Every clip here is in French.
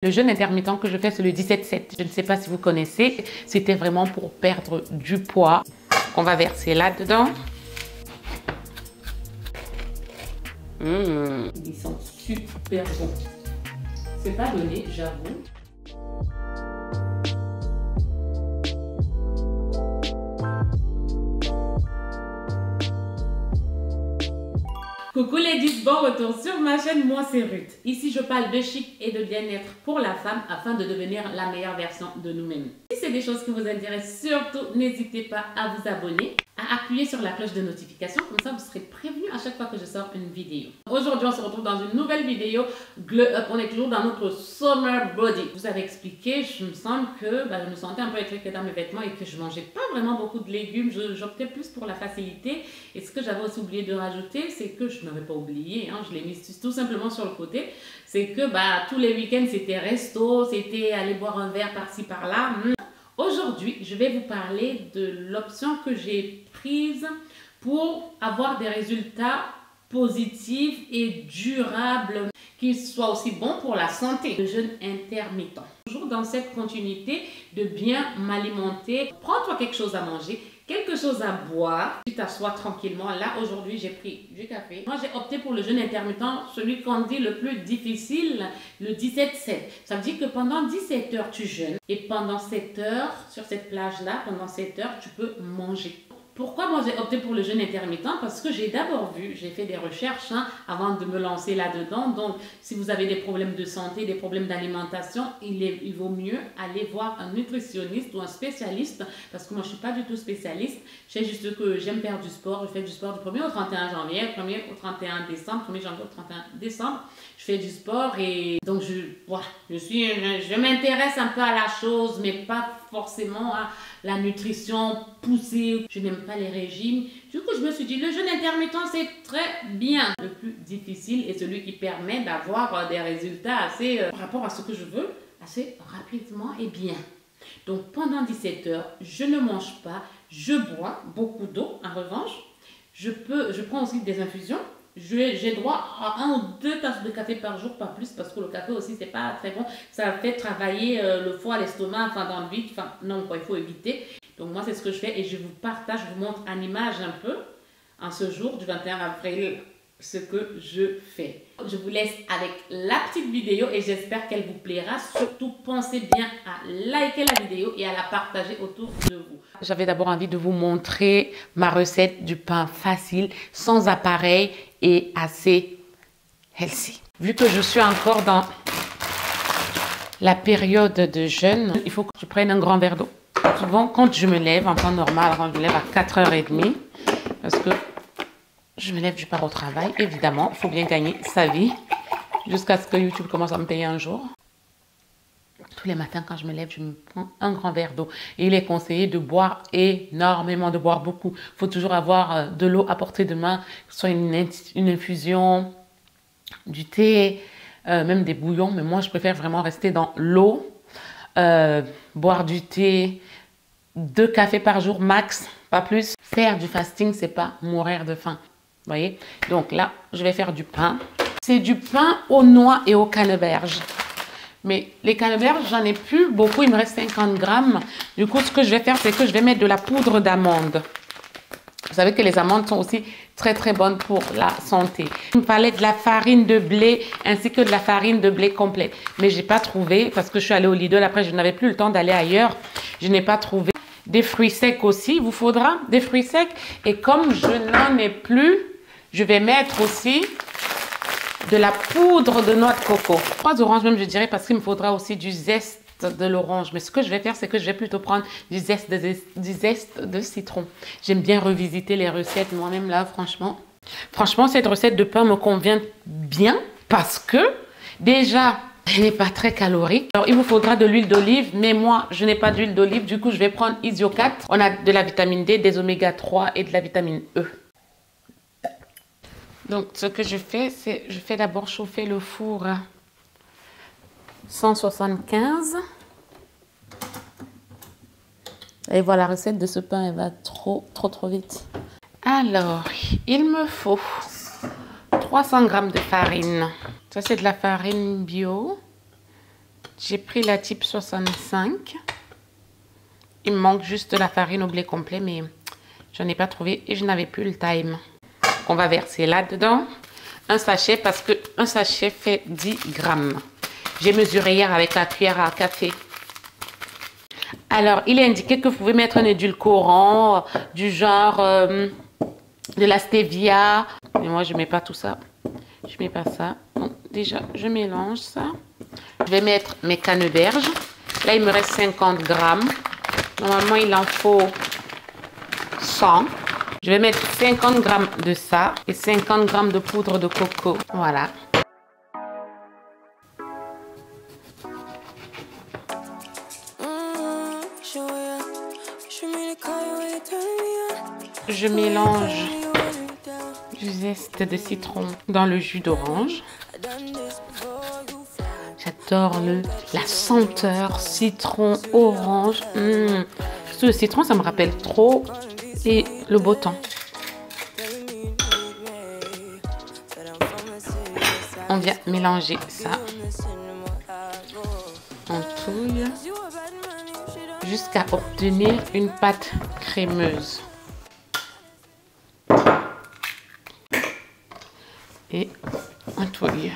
Le jeûne intermittent que je fais, c'est le 17-7. Je ne sais pas si vous connaissez. C'était vraiment pour perdre du poids. On va verser là-dedans. Ils sont super bons. C'est pas donné, j'avoue. Coucou les Ladies, bon retour sur ma chaîne, moi c'est Ruth. Ici je parle de chic et de bien-être pour la femme afin de devenir la meilleure version de nous-mêmes. Si c'est des choses qui vous intéressent, surtout n'hésitez pas à vous abonner, à appuyer sur la cloche de notification, comme ça vous serez prévenu à chaque fois que je sors une vidéo. Aujourd'hui on se retrouve dans une nouvelle vidéo Glow Up, on est toujours dans notre Summer Body. Je vous avais expliqué, je me semble que je me sentais un peu étriquée dans mes vêtements et que je mangeais pas vraiment beaucoup de légumes, j'optais plus pour la facilité. Et ce que j'avais aussi oublié de rajouter, c'est que je n'avais pas oublié, je l'ai mis tout simplement sur le côté, c'est que tous les week-ends c'était resto, c'était aller boire un verre par-ci par-là. Aujourd'hui, je vais vous parler de l'option que j'ai prise pour avoir des résultats positifs et durables, qui soient aussi bons pour la santé. Le jeûne intermittent. Toujours dans cette continuité de bien m'alimenter. Prends-toi quelque chose à manger, quelque chose à boire. Tu t'assois tranquillement. Là, aujourd'hui, j'ai pris du café. Moi, j'ai opté pour le jeûne intermittent, celui qu'on dit le plus difficile, le 17-7. Ça veut dire que pendant 17 heures, tu jeûnes. Et pendant 7 heures, sur cette plage-là, pendant 7 heures, tu peux manger. Pourquoi moi j'ai opté pour le jeûne intermittent? Parce que j'ai d'abord vu, j'ai fait des recherches avant de me lancer là-dedans. Donc, si vous avez des problèmes de santé, des problèmes d'alimentation, il vaut mieux aller voir un nutritionniste ou un spécialiste. Parce que moi, je ne suis pas du tout spécialiste. Je sais juste que j'aime faire du sport. Je fais du sport du 1er au 31 janvier, 1er au 31 décembre, 1er janvier au 31 décembre. Je fais du sport et donc je m'intéresse un peu à la chose, mais pas forcément à la nutrition poussée. Je n'aime pas les régimes. Du coup, je me suis dit, le jeûne intermittent, c'est très bien. Le plus difficile est celui qui permet d'avoir des résultats assez, par rapport à ce que je veux, assez rapidement et bien. Donc, pendant 17 heures, je ne mange pas, je bois beaucoup d'eau. En revanche, je prends aussi des infusions. J'ai droit à 1 ou 2 tasses de café par jour, pas plus, parce que le café aussi, c'est pas très bon. Ça fait travailler le foie, l'estomac, dans le vide. Non, quoi, il faut éviter. Donc, moi, c'est ce que je fais et je vous partage, je vous montre en image un peu, en ce jour du 21 avril, ce que je fais. Je vous laisse avec la petite vidéo et j'espère qu'elle vous plaira. Surtout, pensez bien à liker la vidéo et à la partager autour de vous. J'avais d'abord envie de vous montrer ma recette du pain facile, sans appareil et assez healthy. Vu que je suis encore dans la période de jeûne, il faut que je prenne un grand verre d'eau. Souvent, quand je me lève en temps normal, quand je me lève à 4h30, parce que je me lève, je pars au travail, évidemment, il faut bien gagner sa vie, jusqu'à ce que YouTube commence à me payer un jour. Tous les matins, quand je me lève, je me prends un grand verre d'eau. Et il est conseillé de boire énormément, de boire beaucoup. Il faut toujours avoir de l'eau à portée de main, que ce soit une infusion, du thé, même des bouillons. Mais moi, je préfère vraiment rester dans l'eau, boire du thé, 2 cafés par jour max, pas plus. Faire du fasting, c'est pas mourir de faim. Vous voyez? Donc là, je vais faire du pain. C'est du pain aux noix et aux canneberges. Mais les canneberges, j'en ai plus beaucoup, il me reste 50 grammes. Du coup, ce que je vais faire, c'est que je vais mettre de la poudre d'amande. Vous savez que les amandes sont aussi très très bonnes pour la santé. Il me fallait de la farine de blé ainsi que de la farine de blé complète. Mais je n'ai pas trouvé, parce que je suis allée au Lidl, après je n'avais plus le temps d'aller ailleurs. Je n'ai pas trouvé. Des fruits secs aussi, il vous faudra des fruits secs. Et comme je n'en ai plus, je vais mettre aussi de la poudre de noix de coco. 3 oranges même, je dirais, parce qu'il me faudra aussi du zeste de l'orange. Mais ce que je vais faire, c'est que je vais plutôt prendre du zeste de citron. J'aime bien revisiter les recettes moi-même là, franchement. Franchement, cette recette de pain me convient bien parce que déjà, elle n'est pas très calorique. Alors, il vous faudra de l'huile d'olive, mais moi, je n'ai pas d'huile d'olive. Du coup, je vais prendre Isio 4. On a de la vitamine D, des oméga 3 et de la vitamine E. Donc, ce que je fais, c'est je fais d'abord chauffer le four à 175. Et voilà, la recette de ce pain, elle va trop vite. Alors, il me faut 300 g de farine. Ça, c'est de la farine bio. J'ai pris la type 65. Il me manque juste de la farine au blé complet, mais je n'en ai pas trouvé et je n'avais plus le time. On va verser là-dedans un sachet parce qu'un sachet fait 10 grammes. J'ai mesuré hier avec la cuillère à café. Alors, il est indiqué que vous pouvez mettre un édulcorant du genre de la stevia. Mais moi, je ne mets pas tout ça. Je ne mets pas ça. Donc, déjà, je mélange ça. Je vais mettre mes canneberges. Là, il me reste 50 grammes. Normalement, il en faut 100. Je vais mettre 50 grammes de ça et 50 grammes de poudre de coco. Voilà. Je mélange du zeste de citron dans le jus d'orange. J'adore la senteur citron orange. Surtout le citron, ça me rappelle trop et le beau temps. On vient mélanger ça. On touille jusqu'à obtenir une pâte crémeuse. Et on touille.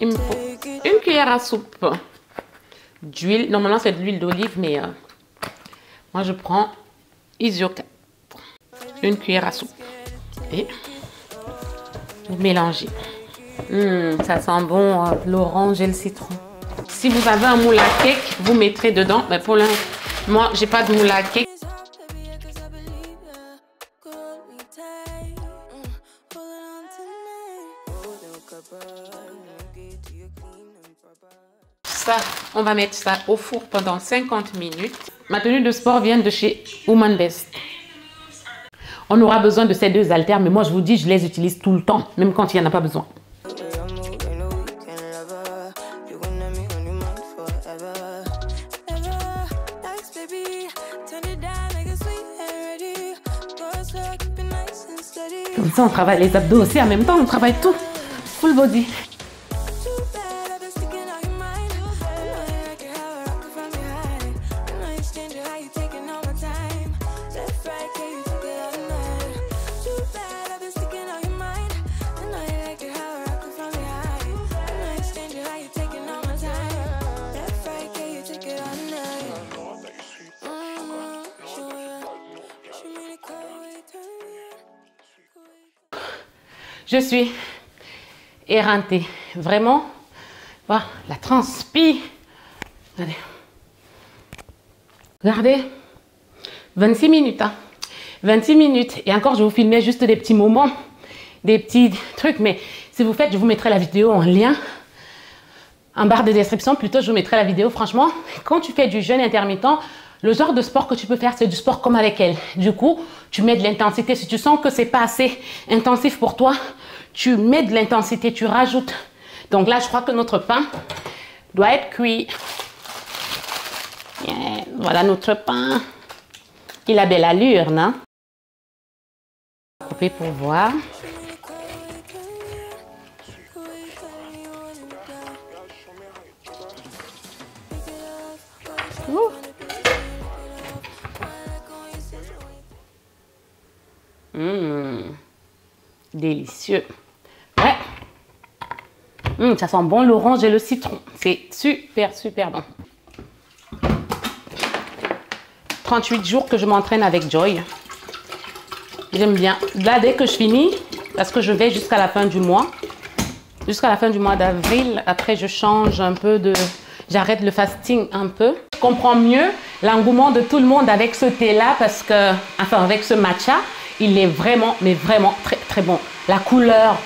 Il me faut une cuillère à soupe d'huile. Normalement, c'est de l'huile d'olive, mais moi, je prends Isio 4. Une cuillère à soupe. Et vous mélangez. Ça sent bon, l'orange et le citron. Si vous avez un moule à cake, vous mettrez dedans. Mais pour l'instant, moi, j'ai pas de moule à cake. Ça, on va mettre ça au four pendant 50 minutes. Ma tenue de sport vient de chez Woman Best. On aura besoin de ces deux haltères, mais moi je vous dis, je les utilise tout le temps, même quand il n'y en a pas besoin. Comme ça, on travaille les abdos aussi en même temps, on travaille tout. Full body. Je suis éreintée. Vraiment. Voilà, la transpi. Regardez. Regardez. 26 minutes. Hein. 26 minutes. Et encore, je vous filmais juste des petits moments. Des petits trucs. Mais si vous faites, je vous mettrai la vidéo en lien. En barre de description, plutôt, je vous mettrai la vidéo. Franchement, quand tu fais du jeûne intermittent, le genre de sport que tu peux faire, c'est du sport comme avec elle. Du coup, tu mets de l'intensité. Si tu sens que c'est pas assez intensif pour toi, tu mets de l'intensité, tu rajoutes. Donc là, je crois que notre pain doit être cuit. Yeah, voilà notre pain. Il a belle allure, non? Couper pour voir. Ouh. Délicieux. Ouais. Ça sent bon l'orange et le citron. C'est super, super bon. 38 jours que je m'entraîne avec Joy. J'aime bien. Là, dès que je finis, parce que je vais jusqu'à la fin du mois. Jusqu'à la fin du mois d'avril. Après, je change un peu de... J'arrête le fasting un peu. Je comprends mieux l'engouement de tout le monde avec ce thé-là parce que... Enfin, avec ce matcha. Il est vraiment, mais vraiment très, très bon. La couleur,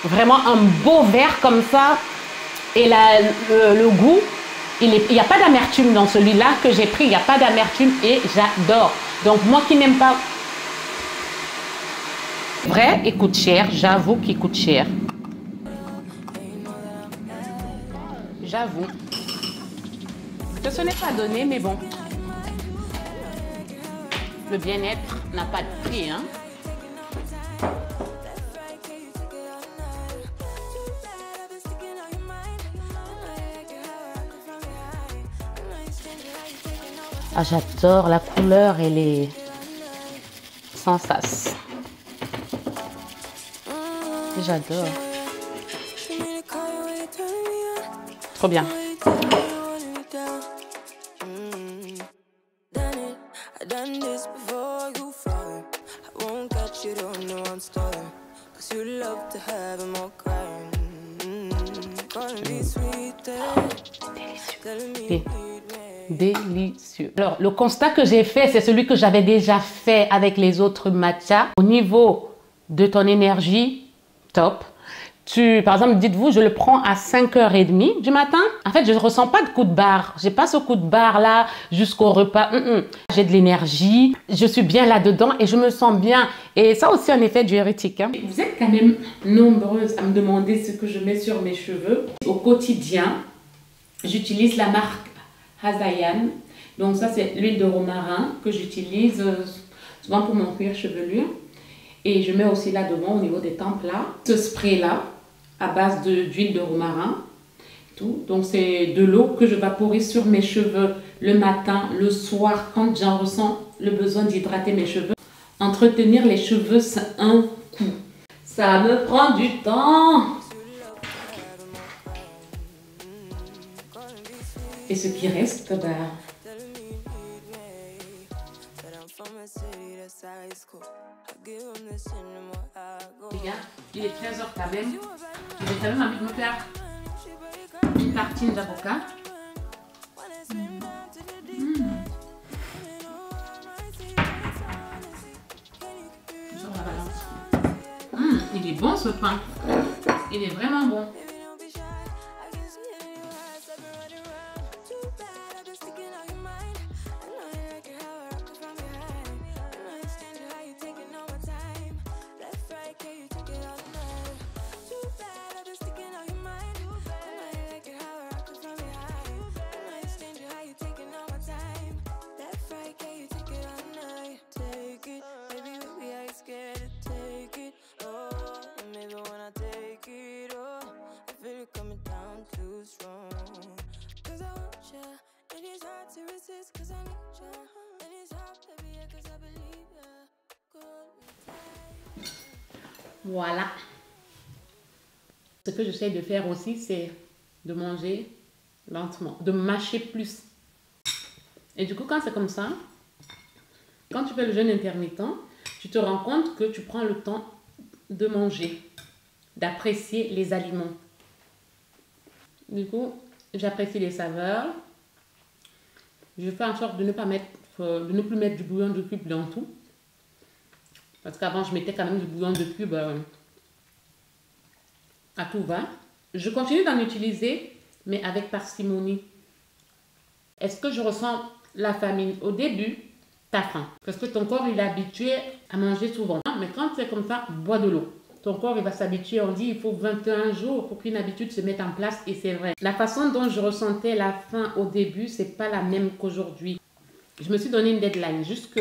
vraiment un beau vert comme ça. Et le goût, il n'y a pas d'amertume dans celui-là que j'ai pris. Il n'y a pas d'amertume et j'adore. Donc, moi qui n'aime pas... Vrai, il coûte cher. J'avoue qu'il coûte cher. J'avoue. Que ce n'est pas donné, mais bon. Le bien-être n'a pas de prix, hein. Ah, j'adore la couleur, elle est sans sas. J'adore. Trop bien. Délicieux. Alors, le constat que j'ai fait, c'est celui que j'avais déjà fait avec les autres matchas. Au niveau de ton énergie, top. Par exemple, dites-vous, je le prends à 5h30 du matin. En fait, je ne ressens pas de coup de barre. Je n'ai pas ce coup de barre là jusqu'au repas. J'ai de l'énergie, je suis bien là-dedans et je me sens bien. Et ça aussi, un effet diurétique. Hein. Vous êtes quand même nombreuses à me demander ce que je mets sur mes cheveux. Au quotidien, j'utilise la marque Hazayan. Donc ça, c'est l'huile de romarin que j'utilise souvent pour mon cuir chevelu. Et je mets aussi là-dedans au niveau des tempes là, ce spray-là, à base d'huile de romarin. Tout. Donc c'est de l'eau que je vaporise sur mes cheveux le matin, le soir, quand j'en ressens le besoin d'hydrater mes cheveux. Entretenir les cheveux, c'est un coup. Ça me prend du temps. Et ce qui reste, bah, les gars, il est 13h quand même. J'ai quand même envie de me faire une tartine d'avocat. Sur la balance. Il est bon ce pain. Il est vraiment bon. Voilà. Ce que j'essaie de faire aussi, c'est de manger lentement, de mâcher plus. Et du coup, quand c'est comme ça, quand tu fais le jeûne intermittent, tu te rends compte que tu prends le temps de manger, d'apprécier les aliments. Du coup, j'apprécie les saveurs. Je fais en sorte de ne plus mettre du bouillon de cube dans tout. Parce qu'avant, je mettais quand même du bouillon de cube à tout va. Je continue d'en utiliser, mais avec parcimonie. Est-ce que je ressens la famine? Au début, t'as faim. Parce que ton corps, il est habitué à manger souvent. Mais quand c'est comme ça, bois de l'eau. Ton corps, il va s'habituer. On dit il faut 21 jours pour qu'une habitude se mette en place. Et c'est vrai. La façon dont je ressentais la faim au début, c'est pas la même qu'aujourd'hui. Je me suis donné une deadline jusque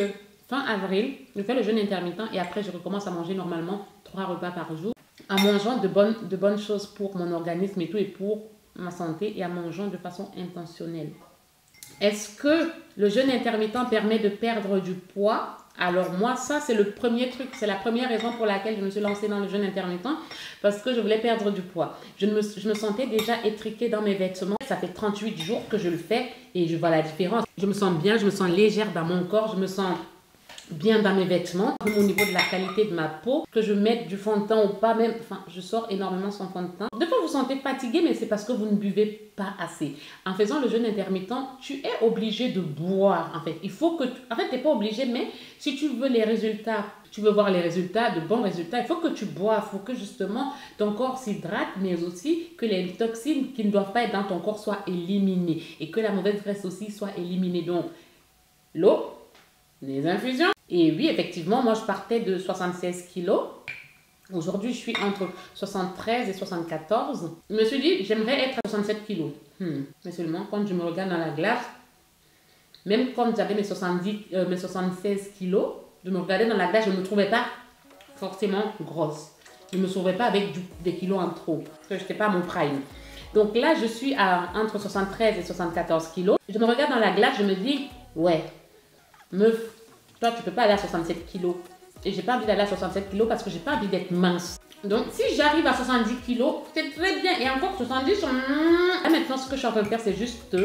fin avril. Je fais le jeûne intermittent et après, je recommence à manger normalement 3 repas par jour. En mangeant de bonnes choses pour mon organisme et tout et pour ma santé et en mangeant de façon intentionnelle. Est-ce que le jeûne intermittent permet de perdre du poids? Alors moi, ça c'est le premier truc, c'est la première raison pour laquelle je me suis lancée dans le jeûne intermittent, parce que je voulais perdre du poids. Je me sentais déjà étriquée dans mes vêtements. Ça fait 38 jours que je le fais et je vois la différence. Je me sens bien, je me sens légère dans mon corps, je me sens bien dans mes vêtements, au niveau de la qualité de ma peau, que je mette du fond de teint ou pas même, enfin je sors énormément sans fond de teint. Des fois vous vous sentez fatigué, mais c'est parce que vous ne buvez pas assez. En faisant le jeûne intermittent, tu es obligé de boire en fait. Il faut que, en fait tu n'es pas obligé, mais si tu veux les résultats, tu veux voir les résultats, de bons résultats, il faut que tu bois, il faut que justement ton corps s'hydrate, mais aussi que les toxines qui ne doivent pas être dans ton corps soient éliminées et que la mauvaise graisse aussi soit éliminée. Donc l'eau, les infusions. Et oui, effectivement, moi je partais de 76 kilos. Aujourd'hui, je suis entre 73 et 74. Je me suis dit, j'aimerais être à 67 kilos. Mais seulement quand je me regarde dans la glace, même quand j'avais mes 76 kilos, je me regardais dans la glace, je ne me trouvais pas forcément grosse. Je ne me trouvais pas avec des kilos en trop. Parce que je n'étais pas à mon prime. Donc là, je suis entre 73 et 74 kilos. Je me regarde dans la glace, je me dis, Ouais, meuf, toi tu peux pas aller à 67 kilos. Et j'ai pas envie d'aller à 67 kilos parce que j'ai pas envie d'être mince. Donc si j'arrive à 70 kilos, c'est très bien. Et encore 70, là maintenant ce que je suis en train de faire, c'est juste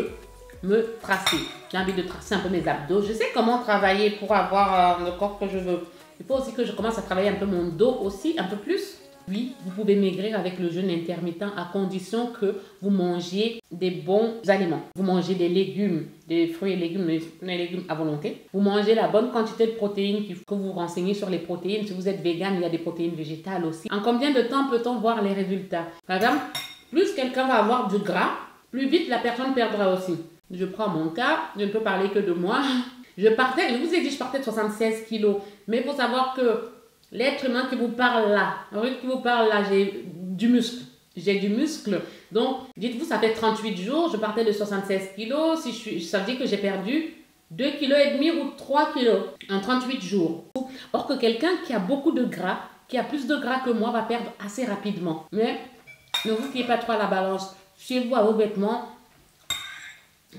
me tracer. J'ai envie de tracer un peu mes abdos. Je sais comment travailler pour avoir le corps que je veux. Il faut aussi que je commence à travailler un peu mon dos aussi, un peu plus. Oui, vous pouvez maigrir avec le jeûne intermittent à condition que vous mangiez des bons aliments. Vous mangez des légumes, des fruits et légumes, des légumes à volonté. Vous mangez la bonne quantité de protéines, que vous vous renseignez sur les protéines. Si vous êtes vegan, il y a des protéines végétales aussi. En combien de temps peut-on voir les résultats? Par exemple, plus quelqu'un va avoir du gras, plus vite la personne perdra aussi. Je prends mon cas, je ne peux parler que de moi. Je vous ai dit, je partais de 76 kilos. Mais il faut savoir que l'être humain qui vous parle là, j'ai du muscle. J'ai du muscle. Donc, dites-vous, ça fait 38 jours, je partais de 76 kilos. Ça veut dire que j'ai perdu 2,5 kg ou 3 kilos en 38 jours. Or que quelqu'un qui a beaucoup de gras, qui a plus de gras que moi, va perdre assez rapidement. Mais ne vous fiez pas trop à la balance. Fiez-vous à vos vêtements.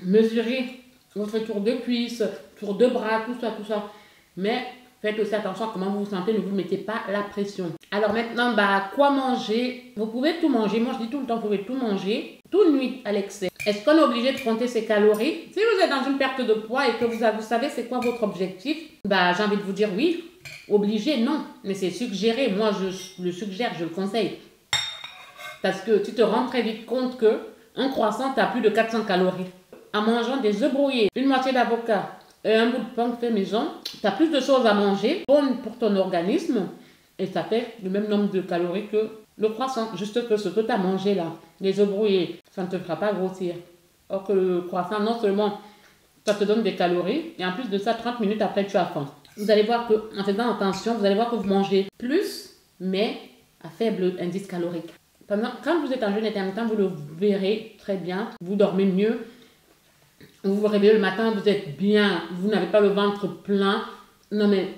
Mesurez votre tour de cuisse, tour de bras, tout ça. Mais faites aussi attention à comment vous vous sentez, ne vous mettez pas la pression. Alors maintenant, quoi manger? Vous pouvez tout manger. Moi, je dis tout le temps, vous pouvez tout manger. Tout nuit à l'excès. Est-ce qu'on est obligé de compter ses calories? Si vous êtes dans une perte de poids et que vous savez c'est quoi votre objectif, j'ai envie de vous dire oui. Obligé, non. Mais c'est suggéré. Moi, je le suggère, je le conseille. Parce que tu te rends très vite compte que un croissant, tu as plus de 400 calories. En mangeant des œufs brouillés, une moitié d'avocat et un bout de pain fait maison, tu as plus de choses à manger, bonnes pour ton organisme, et ça fait le même nombre de calories que le croissant. Juste que ce que tu as mangé là, les œufs brouillés, ça ne te fera pas grossir. Or que le croissant, non seulement ça te donne des calories, et en plus de ça, 30 minutes après, tu as faim. Vous allez voir qu'en faisant attention, vous allez voir que vous mangez plus, mais à faible indice calorique. Quand vous êtes en jeûne intermittent, vous le verrez très bien, vous dormez mieux. Vous vous réveillez le matin, vous êtes bien, vous n'avez pas le ventre plein. Non mais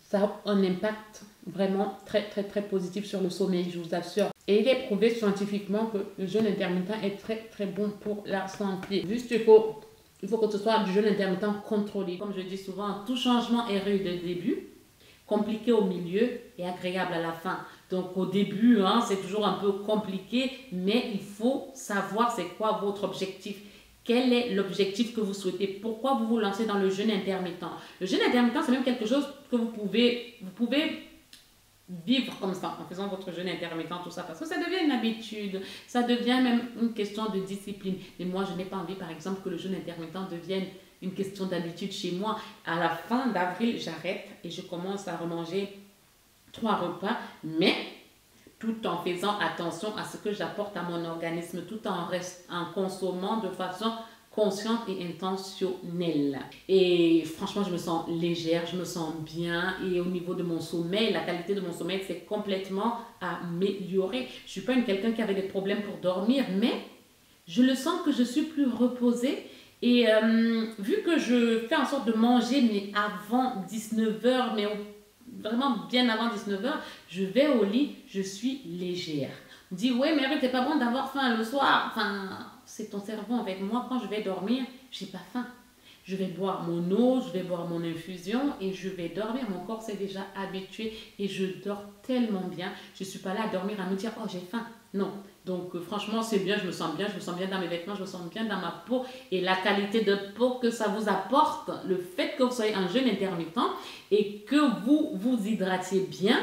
ça a un impact vraiment très positif sur le sommeil, je vous assure. Et il est prouvé scientifiquement que le jeûne intermittent est très bon pour la santé. Juste il faut que ce soit du jeûne intermittent contrôlé. Comme je dis souvent, tout changement est rude au début, compliqué au milieu et agréable à la fin. Donc au début, c'est toujours un peu compliqué, mais il faut savoir c'est quoi votre objectif. Quel est l'objectif que vous souhaitez? Pourquoi vous vous lancez dans le jeûne intermittent? Le jeûne intermittent, c'est même quelque chose que vous pouvez vivre comme ça, en faisant votre jeûne intermittent, tout ça, parce que ça devient une habitude, ça devient même une question de discipline. Mais moi, je n'ai pas envie, par exemple, que le jeûne intermittent devienne une question d'habitude chez moi. À la fin d'avril, j'arrête et je commence à remanger 3 repas, mais tout en faisant attention à ce que j'apporte à mon organisme, tout en consommant de façon consciente et intentionnelle. Et franchement, je me sens légère, je me sens bien. Et au niveau de mon sommeil, la qualité de mon sommeil s'est complètement améliorée. Je ne suis pas quelqu'un qui avait des problèmes pour dormir, mais je le sens que je suis plus reposée. Et vu que je fais en sorte de manger, mais avant 19h, mais vraiment bien avant 19h, je vais au lit, je suis légère. On dit, ouais, mais c'est pas bon d'avoir faim le soir. Enfin, c'est ton cerveau avec moi. Quand je vais dormir, j'ai pas faim. Je vais boire mon eau, je vais boire mon infusion et je vais dormir. Mon corps s'est déjà habitué et je dors tellement bien. Je ne suis pas là à dormir, à me dire, oh, j'ai faim. Non. Donc, franchement, c'est bien, je me sens bien dans mes vêtements, je me sens bien dans ma peau. Et la qualité de peau que ça vous apporte, le fait que vous soyez en jeûne intermittent et que vous vous hydratiez bien,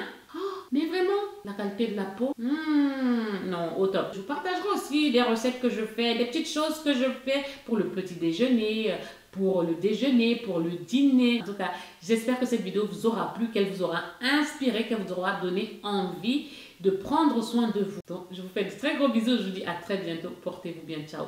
mais vraiment, la qualité de la peau, non, au top. Je vous partagerai aussi des recettes que je fais, des petites choses que je fais pour le petit déjeuner, pour le déjeuner, pour le dîner. En tout cas, j'espère que cette vidéo vous aura plu, qu'elle vous aura inspiré, qu'elle vous aura donné envie de prendre soin de vous. Donc, je vous fais de très gros bisous. Je vous dis à très bientôt. Portez-vous bien. Ciao.